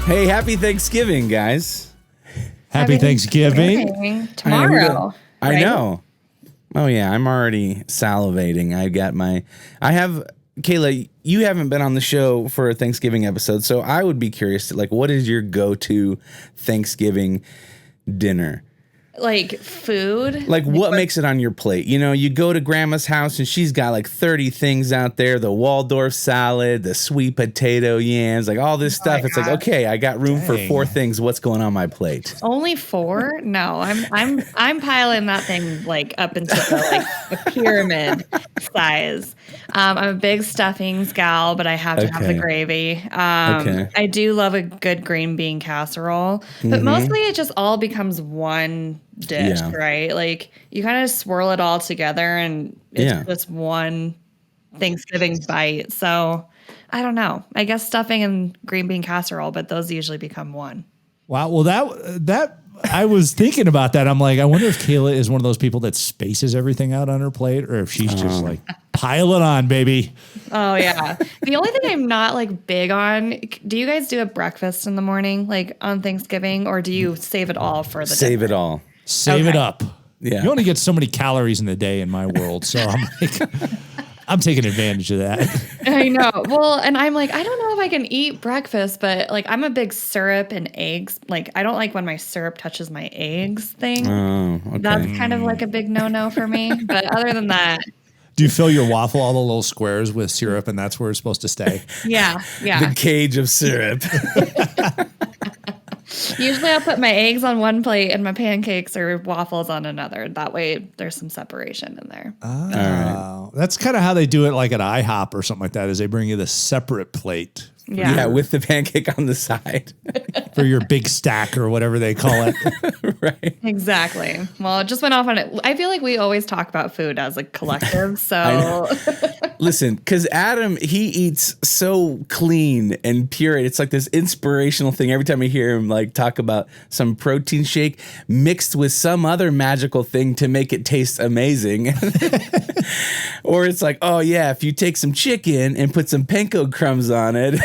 Hey, happy Thanksgiving, guys. Happy Thanksgiving. Tomorrow. I know. Oh, yeah. I'm already salivating. Kayla, you haven't been on the show for a Thanksgiving episode, so I would be curious, what is your go-to Thanksgiving dinner? Like food? What makes it on your plate? You go to grandma's house and she's got 30 things out there, the Waldorf salad, the sweet potato yams, all this stuff. It's okay, I got room for 4 things. What's going on my plate? Only 4? No, I'm piling that thing up into the pyramid size. I'm a big stuffings gal, but I have to have the gravy. I do love a good green bean casserole, but mostly it just all becomes one dish, right? You kind of swirl it all together and it's just one Thanksgiving bite. So I don't know. I guess stuffing and green bean casserole, but those usually become one. Wow. Well, that I was thinking about that. I'm I wonder if Kayla is one of those people that spaces everything out on her plate, or if she's just pile it on, baby. Oh yeah. The only thing I'm not big on, do you guys do a breakfast in the morning, on Thanksgiving, or do you save it all for the Save dinner? it all. Save it up. Yeah. You only get so many calories in the day in my world. So I'm taking advantage of that. I know. Well, and I'm I don't know if I can eat breakfast, but I'm a big syrup and eggs. I don't like when my syrup touches my eggs thing. Oh, okay. That's kind of a big no-no for me. But other than that. Do you fill your waffle, all the little squares, with syrup, and that's where it's supposed to stay? Yeah. The cage of syrup. Usually I'll put my eggs on one plate and my pancakes or waffles on another. That way there's some separation in there. Oh, right. That's kind of how they do it at IHOP or something like that, is they bring you the separate plate. Yeah, with the pancake on the side. For your big stack or whatever they call it. Right. Exactly. Well, it just went off on it. I feel like we always talk about food as a collective. So listen, because Adam, he eats so clean and pure. It's this inspirational thing. Every time I hear him talk about some protein shake mixed with some other magical thing to make it taste amazing. Or it's oh yeah, if you take some chicken and put some panko crumbs on it.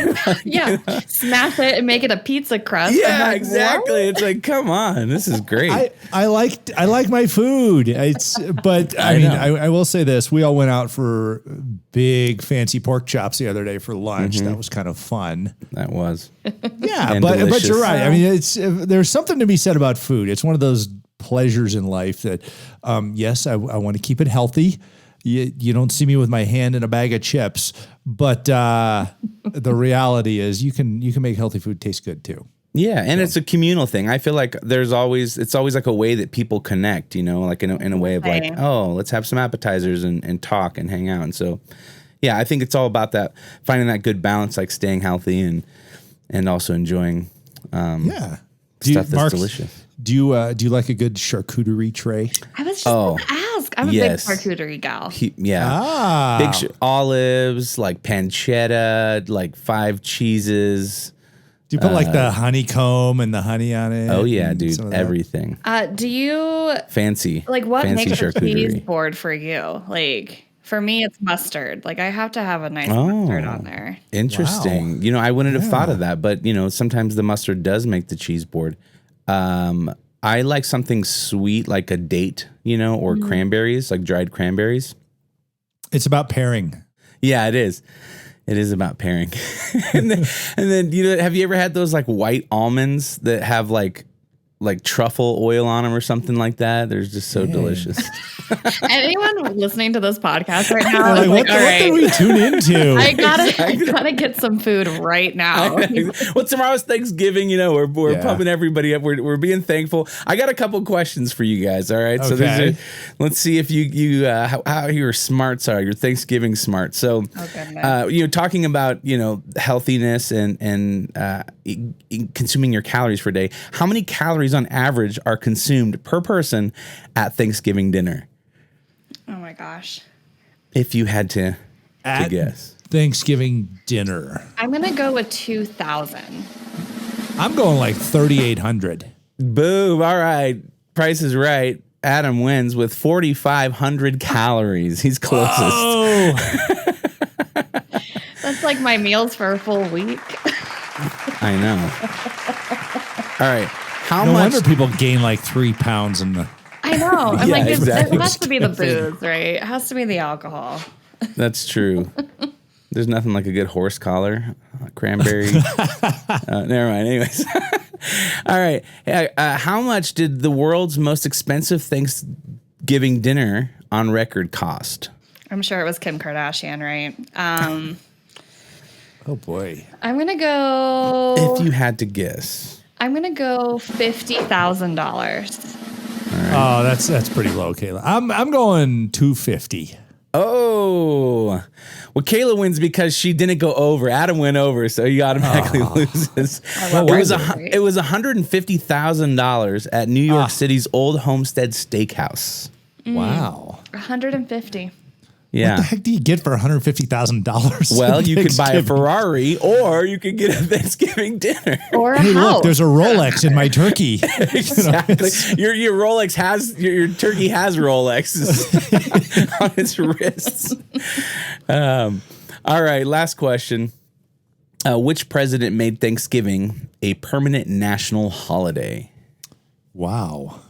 Yeah, smash it and make it a pizza crust. Yeah, exactly. What? It's come on, this is great. I like my food. I will say this: we all went out for big fancy pork chops the other day for lunch. That was kind of fun. That was. Yeah, but you're right. I mean, there's something to be said about food. It's one of those pleasures in life that, yes, I want to keep it healthy. You don't see me with my hand in a bag of chips, but the reality is you can make healthy food taste good too. Yeah, and it's a communal thing. I feel it's always a way that people connect, in a way of let's have some appetizers and talk and hang out. And so, yeah, I think it's all about that, finding that good balance, staying healthy and also enjoying stuff that's delicious. Do you like a good charcuterie tray? I was just going to ask. I'm a big charcuterie gal. Big olives, pancetta, 5 cheeses. Do you put the honeycomb and the honey on it? Oh yeah, dude, everything. Do you fancy? What fancy makes a cheese charcuterie board for you? For me, it's mustard. I have to have a nice mustard on there. Interesting. Wow. I wouldn't have thought of that, but sometimes the mustard does make the cheese board. I like something sweet, like a date, or cranberries, dried cranberries. It's about pairing. Yeah, it is. It is about pairing. and then have you ever had those white almonds that have truffle oil on them or something like that? They're just so delicious. Anyone listening to this podcast right now, what did we tune into? I gotta get some food right now. Well, tomorrow's Thanksgiving. We're pumping everybody up. We're being thankful. I got a couple questions for you guys. All right, so let's see if you how your smarts are. Your Thanksgiving smarts. So, talking about healthiness and consuming your calories per day. How many calories on average are consumed per person at Thanksgiving dinner? Oh my gosh. If you had to guess. Thanksgiving dinner. I'm going to go with 2,000. I'm going 3,800. Boom. All right. Price is right. Adam wins with 4,500 calories. He's closest. Oh. That's my meals for a full week. I know. All right. How no much? wonder people gain like 3 pounds in the. I know. I'm Yeah, like, exactly. it has to be the booze, right? It has to be the alcohol. That's true. There's nothing like a good horse collar, cranberry. Never mind. Anyways. All right. How much did the world's most expensive Thanksgiving dinner on record cost? I'm sure it was Kim Kardashian, right? Oh boy. I'm gonna go. If you had to guess. I'm gonna go $50,000. Right. Oh, that's pretty low, Kayla. I'm going 250. Oh, well, Kayla wins because she didn't go over. Adam went over, so he automatically loses. It was $150,000 at New York City's Old Homestead Steakhouse. Wow. 150. Yeah. What the heck do you get for $150,000? Well, you could buy a Ferrari, or you could get a Thanksgiving dinner, or a house. Look, there's a Rolex in my turkey. Exactly. Your Rolex has your turkey has Rolexes on its wrists. All right, last question. Which president made Thanksgiving a permanent national holiday? Wow.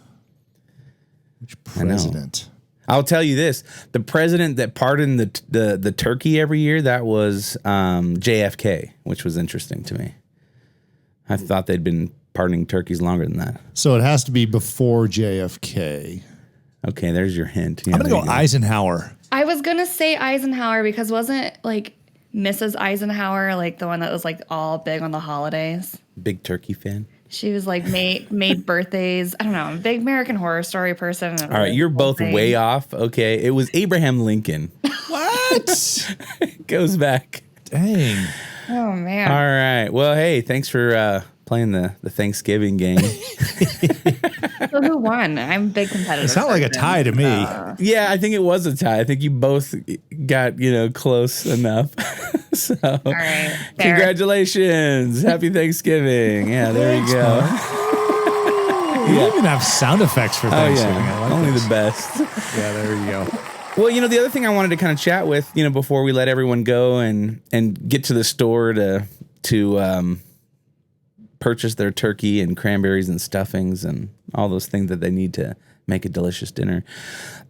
Which president? I'll tell you this: the president that pardoned the turkey every year, that was JFK, which was interesting to me. I thought they'd been pardoning turkeys longer than that. So it has to be before JFK. Okay, there's your hint. Yeah, I'm going to go Eisenhower. I was going to say Eisenhower because wasn't like Mrs. Eisenhower like the one that was like all big on the holidays? Big turkey fan. She was like made birthdays. I don't know. I'm a big American Horror Story person. All right, you're both way off. Okay, it was Abraham Lincoln. What? Goes back. Dang. Oh man. All right. Well, hey, thanks for playing the Thanksgiving game. So who won? I'm a big competitor. It sounded like a tie to me. Yeah, I think it was a tie. I think you both got close enough. So, all right, congratulations. Happy Thanksgiving. Yeah, there you go. You even have sound effects for Thanksgiving. Yeah. I like Only this. the best. Yeah, there you go. Well, the other thing I wanted to kind of chat with, before we let everyone go and get to the store to purchase their turkey and cranberries and stuffings and all those things that they need to make a delicious dinner,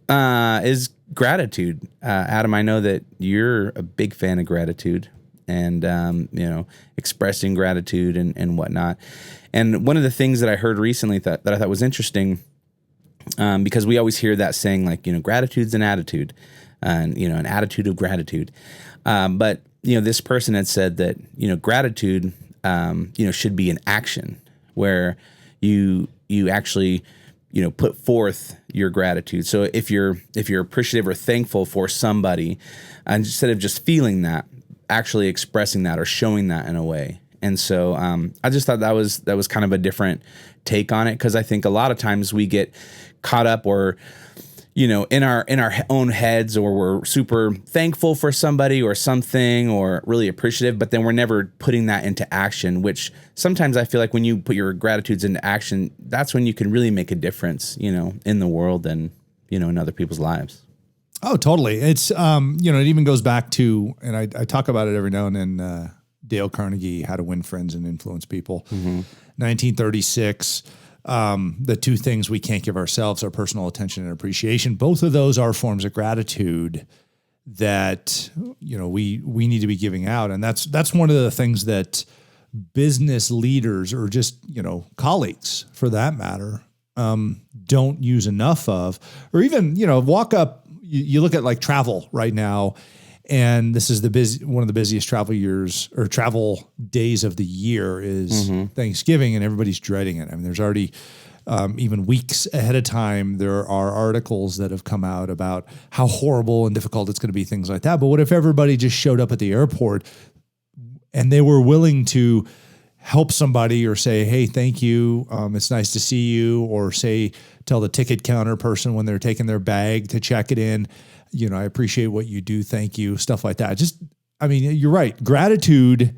is gratitude. Adam, I know that you're a big fan of gratitude and, expressing gratitude and whatnot. And one of the things that I heard recently that I thought was interesting, because we always hear that saying like, gratitude's an attitude and, an attitude of gratitude. But, this person had said that, gratitude, should be an action where you actually, put forth your gratitude. So if you're appreciative or thankful for somebody, and instead of just feeling that, actually expressing that or showing that in a way. And so I just thought that was kind of a different take on it, because I think a lot of times we get caught up or in our own heads, or we're super thankful for somebody or something or really appreciative, but then we're never putting that into action, which sometimes I feel like when you put your gratitudes into action, that's when you can really make a difference, in the world and, in other people's lives. Oh, totally. It's, it even goes back to, and I talk about it every now and then, Dale Carnegie, How to Win Friends and Influence People, 1936. The two things we can't give ourselves are personal attention and appreciation. Both of those are forms of gratitude that, we need to be giving out. And that's one of the things that business leaders or just, colleagues for that matter, don't use enough of, or even, walk up, you look at like travel right now, and this is one of the busiest travel years or travel days of the year is Thanksgiving, and everybody's dreading it. I mean, there's already even weeks ahead of time, there are articles that have come out about how horrible and difficult it's going to be, things like that. But what if everybody just showed up at the airport and they were willing to help somebody or say, hey, thank you, it's nice to see you, or tell the ticket counter person when they're taking their bag to check it in, I appreciate what you do. Thank you. Stuff like that. You're right. Gratitude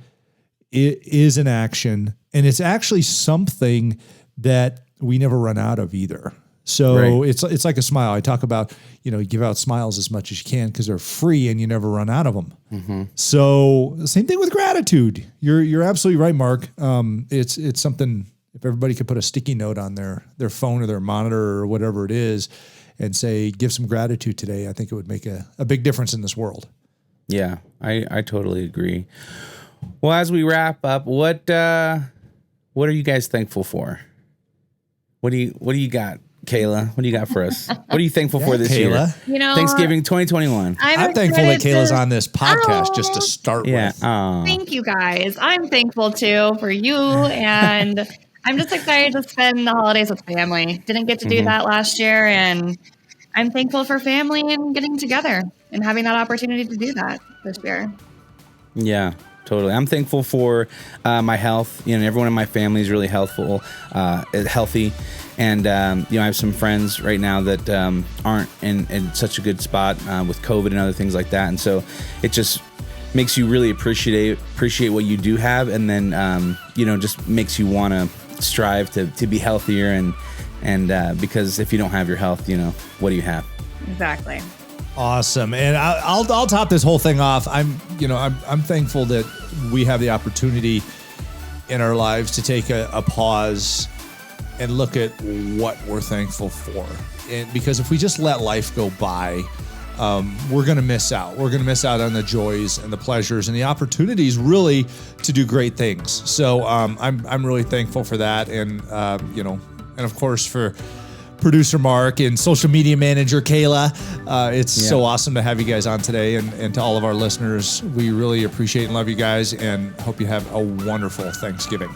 is an action, and it's actually something that we never run out of either. So right. It's like a smile. I talk about, give out smiles as much as you can because they're free and you never run out of them. Mm-hmm. So same thing with gratitude. You're absolutely right, Mark. It's something if everybody could put a sticky note on their phone or their monitor or whatever it is and say, give some gratitude today, I think it would make a big difference in this world. Yeah, I totally agree. Well, as we wrap up, what are you guys thankful for? What do you got, Kayla? What do you got for us? What are you thankful for this Kayla? year? Thanksgiving 2021. I'm thankful that Kayla's on this podcast just to start with. Thank you, guys. I'm thankful too for you, and I'm just excited to spend the holidays with family. Didn't get to do that last year, and I'm thankful for family and getting together and having that opportunity to do that this year. Yeah. Totally. I'm thankful for my health. Everyone in my family is really healthy. And, I have some friends right now that aren't in such a good spot with COVID and other things like that. And so it just makes you really appreciate what you do have. And then, just makes you want to strive to be healthier. And because if you don't have your health, what do you have? Exactly. Awesome. And I'll top this whole thing off. I'm thankful that we have the opportunity in our lives to take a pause and look at what we're thankful for. And because if we just let life go by, we're going to miss out. We're going to miss out on the joys and the pleasures and the opportunities really to do great things. So I'm really thankful for that. And, and of course for producer Mark and social media manager Kayla. It's so awesome to have you guys on today, and to all of our listeners, we really appreciate and love you guys and hope you have a wonderful Thanksgiving.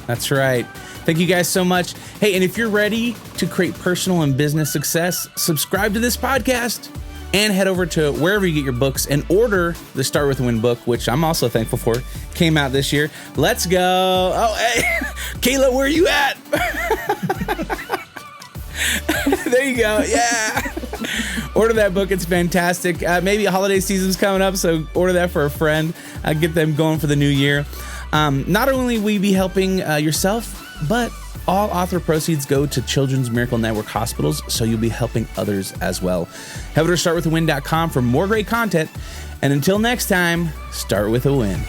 That's right. Thank you guys so much. Hey, and if you're ready to create personal and business success, subscribe to this podcast and head over to wherever you get your books and order the Start With a Win book, which I'm also thankful for. Came out this year. Let's go. Oh, hey, Kayla, where are you at? There you go. Yeah. Order that book. It's fantastic. Maybe a holiday season's coming up, so order that for a friend. Get them going for the new year. Not only will you be helping yourself, but all author proceeds go to Children's Miracle Network hospitals, so you'll be helping others as well. Head over to startwithawin.com for more great content. And until next time, start with a win.